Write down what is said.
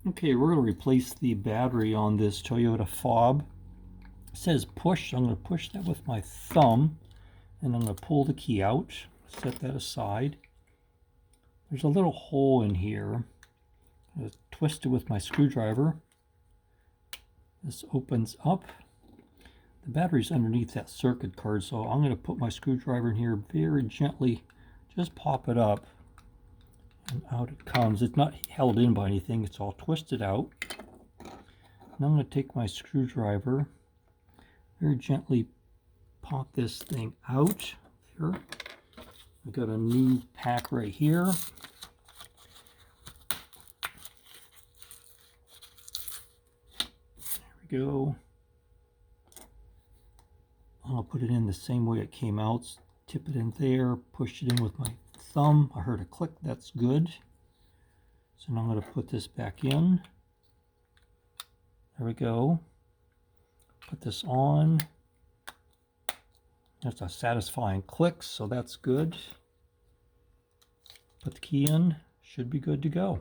Okay, we're going to replace the battery on this Toyota fob. It says push, so I'm going to push that with my thumb, and I'm going to pull the key out, set that aside. There's a little hole in here. I'm going to twist it with my screwdriver. This opens up. The battery's underneath that circuit card, so I'm going to put my screwdriver in here very gently, just pop it up, and out it comes. It's not held in by anything, it's all twisted out. Now I'm going to take my screwdriver, very gently pop this thing out. There. I've got a new pack right here. There we go. I'll put it in the same way it came out. Tip it in there, push it in with my thumb. I heard a click, that's good. So now I'm going to put this back in. There we go. Put this on. That's a satisfying click, so that's good. Put the key in, should be good to go.